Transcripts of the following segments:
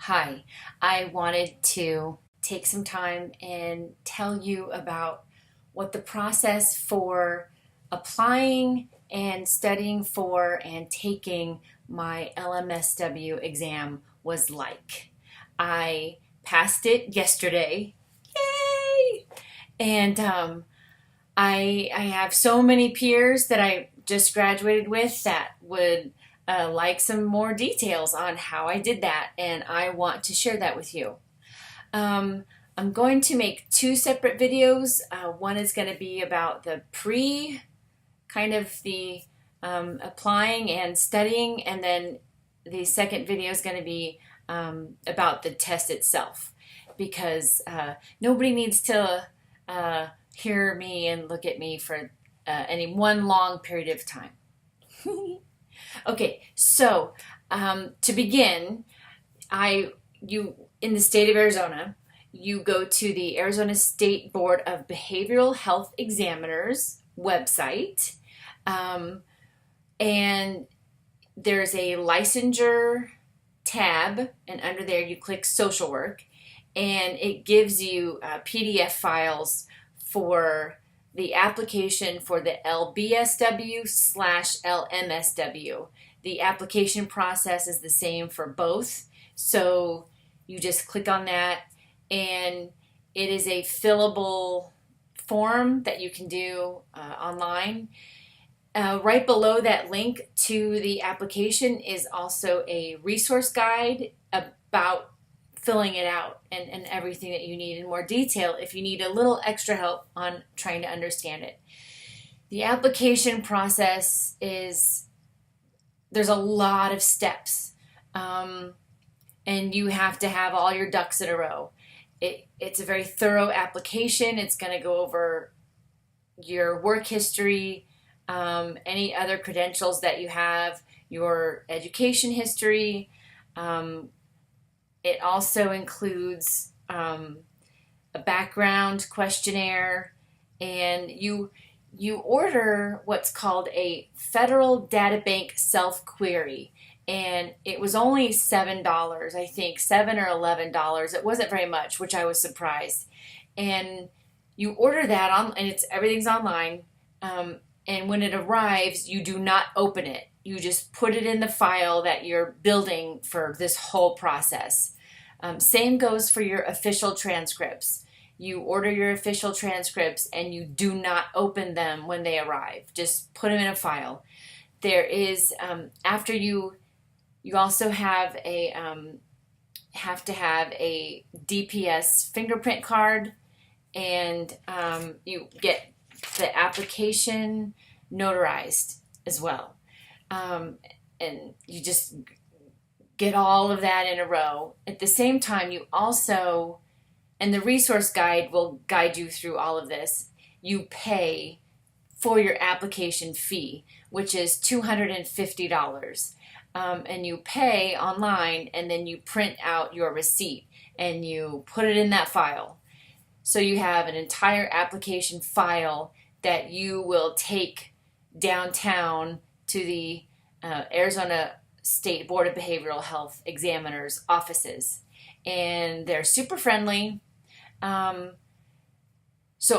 Hi, I wanted to take some time and tell you about what the process for applying and studying for and taking my LMSW exam was like. I passed it yesterday. Yay! And I have so many peers that I just graduated with that would like some more details on how I did that, and I want to share that with you. Um, I'm going to make two separate videos. One is going to be about the kind of the applying and studying, and then the second video is going to be about the test itself, because nobody needs to hear me and look at me for any one long period of time. Okay, so to begin, you in the state of Arizona, you go to the Arizona State Board of Behavioral Health Examiners website, and there's a licensure tab, and under there you click social work, and it gives you PDF files for the application for the LBSW/LMSW. The application process is the same for both, so you just click on that, and it is a fillable form that you can do online. Right below that link to the application is also a resource guide about filling it out and everything that you need in more detail if you need a little extra help on trying to understand it. The application process there's a lot of steps, and you have to have all your ducks in a row. It's a very thorough application. It's going to go over your work history, any other credentials that you have, your education history. It also includes a background questionnaire, and you order what's called a federal data bank self-query, and it was only $7, I think, $7 or $11. It wasn't very much, which I was surprised. And you order that on, and everything's online. And when it arrives, you do not open it. You just put it in the file that you're building for this whole process. Same goes for your official transcripts. You order your official transcripts and you do not open them when they arrive. Just put them in a file. There is, after you also have to have a DPS fingerprint card, and you get the application notarized as well. And you just get all of that in a row. At the same time, you also, and the resource guide will guide you through all of this, you pay for your application fee, which is $250. And you pay online, and then you print out your receipt and you put it in that file. So you have an entire application file that you will take downtown to the Arizona State Board of Behavioral Health Examiners offices. And they're super friendly. So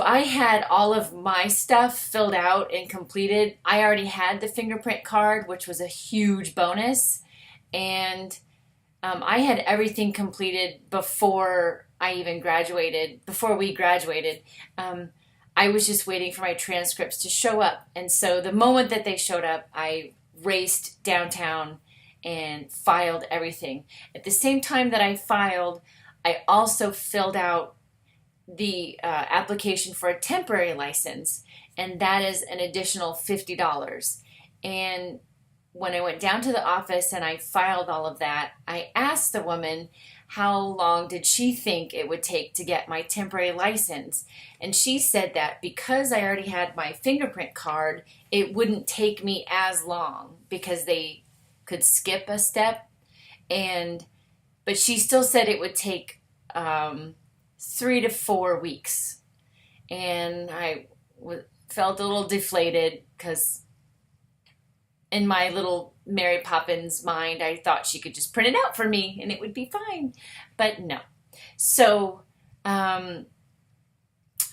I had all of my stuff filled out and completed. I already had the fingerprint card, which was a huge bonus. And I had everything completed before we graduated. I was just waiting for my transcripts to show up. And so the moment that they showed up, I raced downtown and filed everything. At the same time that I filed, I also filled out the application for a temporary license, and that is an additional $50. And when I went down to the office and I filed all of that, I asked the woman how long did she think it would take to get my temporary license. And she said that because I already had my fingerprint card, it wouldn't take me as long because they could skip a step. But she still said it would take 3 to 4 weeks. And I felt a little deflated because in my little Mary Poppins mind, I thought she could just print it out for me and it would be fine. But no. So I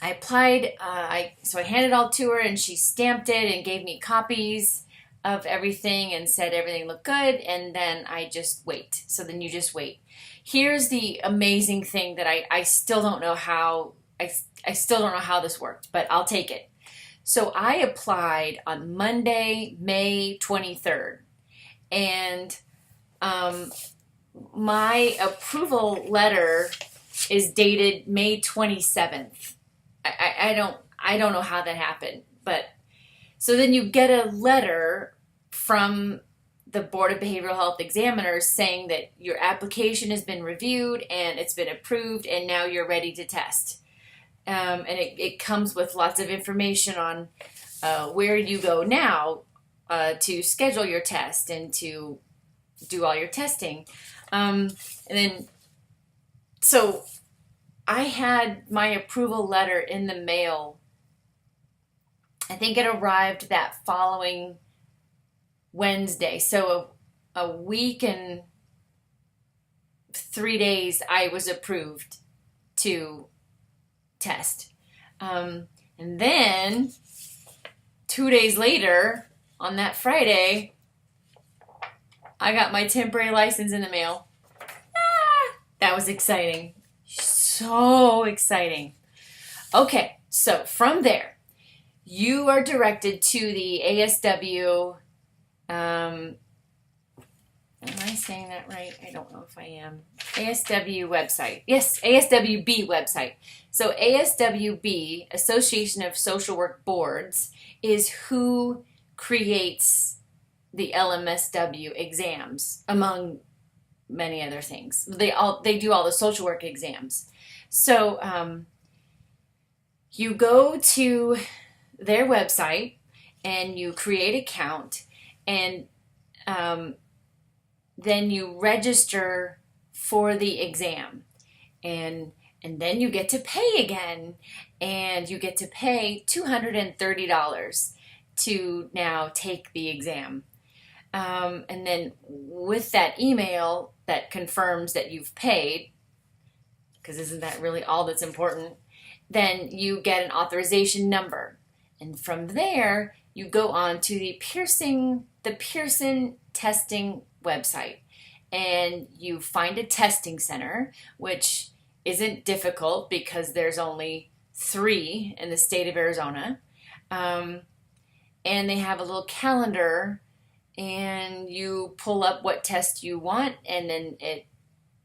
applied, so I handed it all to her and she stamped it and gave me copies of everything and said everything looked good, and then I just wait. So then you just wait. Here's the amazing thing that I still don't know how, I still don't know how this worked, but I'll take it. So I applied on Monday, May 23rd, and my approval letter is dated May 27th. I don't know how that happened, but so then you get a letter from the Board of Behavioral Health Examiners saying that your application has been reviewed and it's been approved and now you're ready to test. And it comes with lots of information on where you go now to schedule your test and to do all your testing. And then, so I had my approval letter in the mail. I think it arrived that following Wednesday. So a week and 3 days I was approved to test. And then 2 days later, on that Friday, I got my temporary license in the mail. That was exciting. So exciting. Okay, so from there, you are directed to the ASW. Am I saying that right? I don't know if I am. ASW website. Yes, ASWB website. So ASWB, Association of Social Work Boards, is who creates the LMSW exams, among many other things. They do all the social work exams. So you go to their website and you create an account, and then you register for the exam, and then you get to pay again, and you get to pay $230 to now take the exam. And then with that email that confirms that you've paid, because isn't that really all that's important, then you get an authorization number. And from there, you go on to the Pearson testing website, and you find a testing center, which isn't difficult because there's only 3 in the state of Arizona. And they have a little calendar, and you pull up what test you want, and then it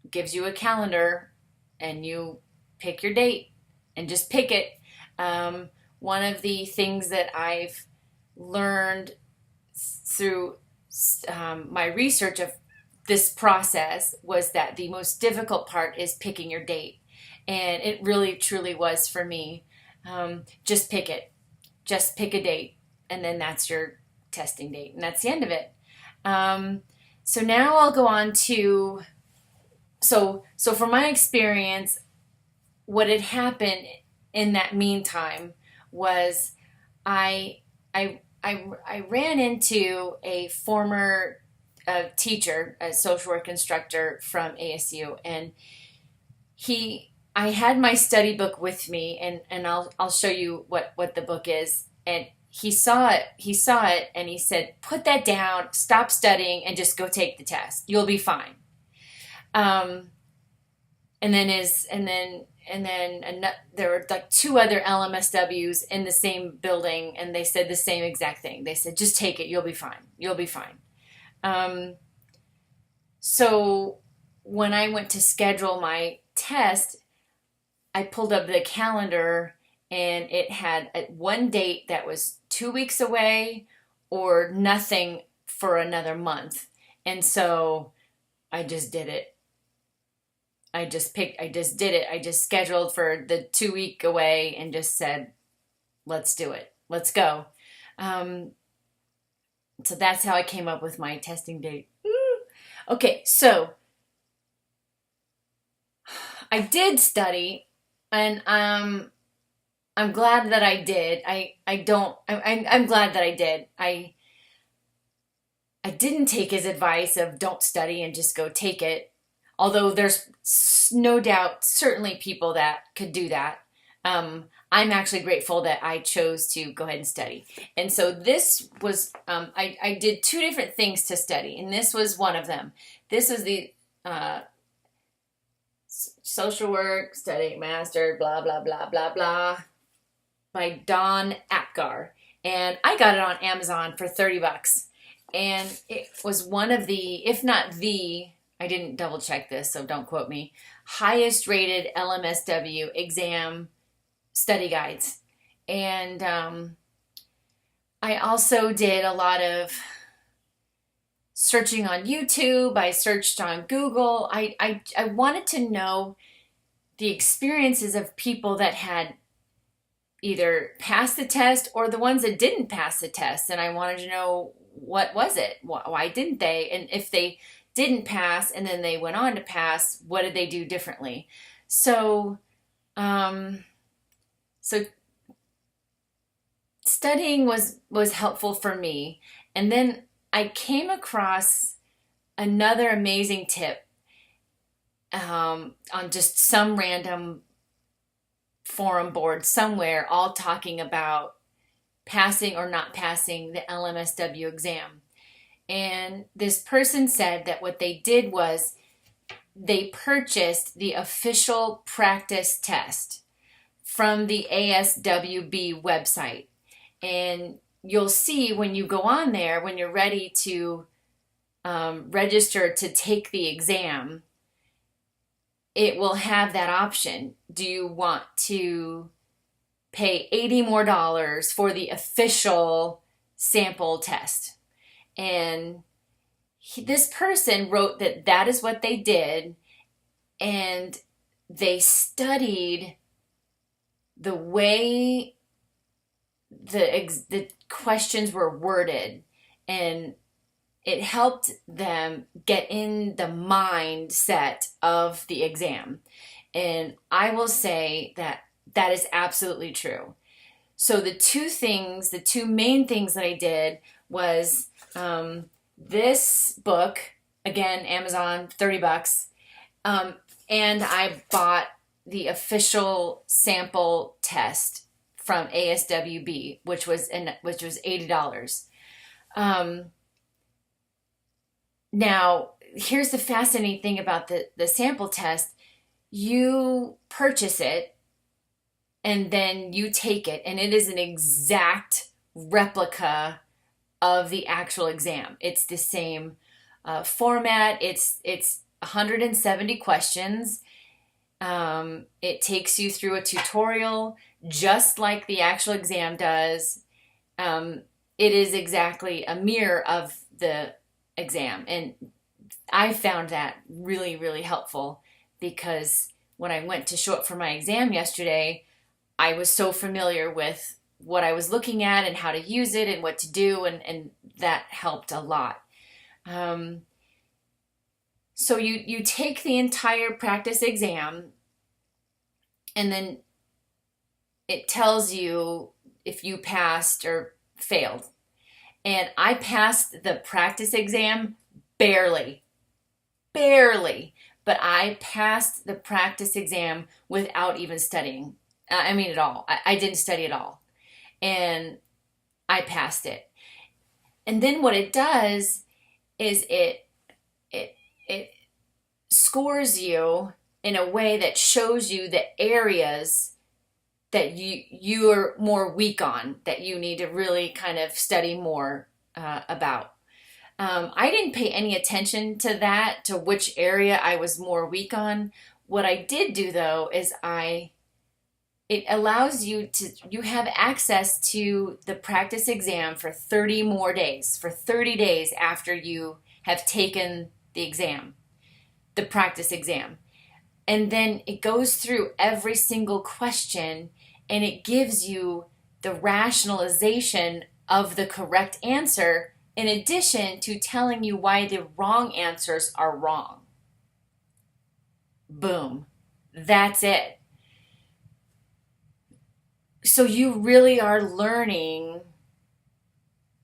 gives you a calendar, and you pick your date and just pick it. One of the things that I've learned through my research of this process was that the most difficult part is picking your date. And it really, truly was for me. Just pick it. Just pick a date. And then that's your testing date. And that's the end of it. So now I'll go on to, so from my experience, what had happened in that meantime was I ran into a former teacher, a social work instructor from ASU, and I had my study book with me, and I'll show you what the book is. And he saw it, and he said, "Put that down, stop studying, and just go take the test. You'll be fine." And then there were like 2 other LMSWs in the same building, and they said the same exact thing. They said, "Just take it. You'll be fine. You'll be fine." So when I went to schedule my test, I pulled up the calendar, and it had one date that was 2 weeks away or nothing for another month. And so I just did it. I just did it. I just scheduled for the 2 week away and just said, let's do it. Let's go. So that's how I came up with my testing date. Okay, so I did study, and I'm glad that I did. I'm glad that I did. I didn't take his advice of don't study and just go take it. Although there's no doubt, certainly people that could do that. I'm actually grateful that I chose to go ahead and study. And so this was, I did two different things to study, and this was one of them. This is the uh, social work, study master, blah, blah, blah, blah, blah, by Don Apgar. And I got it on Amazon for $30. And it was one of the, if not the, I didn't double check this, so don't quote me, highest rated LMSW exam study guides. And I also did a lot of searching on YouTube. I searched on Google. I wanted to know the experiences of people that had either passed the test or the ones that didn't pass the test. And I wanted to know, what was it? Why didn't they? And if they didn't pass and then they went on to pass, what did they do differently? So, so studying was helpful for me. And then I came across another amazing tip on just some random forum board somewhere, all talking about passing or not passing the LMSW exam. And this person said that what they did was they purchased the official practice test from the ASWB website. And you'll see when you go on there, when you're ready to register to take the exam, it will have that option. Do you want to pay $80 more for the official sample test? And this person wrote that that is what they did, and they studied the way the questions were worded, and it helped them get in the mindset of the exam. And I will say that that is absolutely true. So the two main things that I did was this book, again, Amazon, $30. And I bought the official sample test from ASWB, which was $80. Now, here's the fascinating thing about the sample test. You purchase it and then you take it, and it is an exact replica of the actual exam. It's the same format. It's 170 questions. It takes you through a tutorial just like the actual exam does. It is exactly a mirror of the exam. And I found that really, really helpful, because when I went to show up for my exam yesterday, I was so familiar with what I was looking at and how to use it and what to do, and that helped a lot. So you take the entire practice exam, and then it tells you if you passed or failed. And I passed the practice exam barely, but I passed the practice exam without even studying. I mean, at all. I didn't study at all. And I passed it. And then what it does is it scores you in a way that shows you the areas that you're more weak on, that you need to really kind of study more about. I didn't pay any attention to that, to which area I was more weak on. What I did do, though, is it allows you have access to the practice exam for 30 more days, for 30 days after you have taken the exam, the practice exam. And then it goes through every single question, and it gives you the rationalization of the correct answer, in addition to telling you why the wrong answers are wrong. Boom. That's it. So you really are learning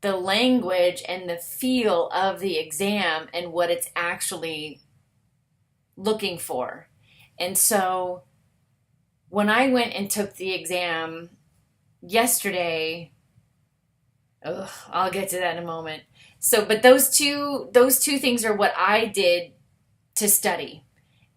the language and the feel of the exam and what it's actually looking for. And so when I went and took the exam yesterday, I'll get to that in a moment. So, but those two things are what I did to study.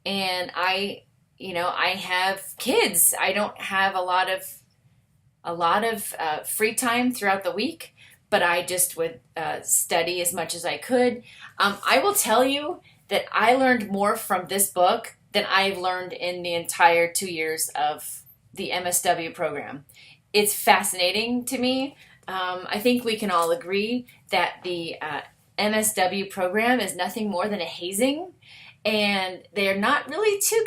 And I have kids. I don't have a lot of free time throughout the week, but I just would study as much as I could. I will tell you that I learned more from this book than I've learned in the entire 2 years of the MSW program. It's fascinating to me. I think we can all agree that the MSW program is nothing more than a hazing, and they're not really too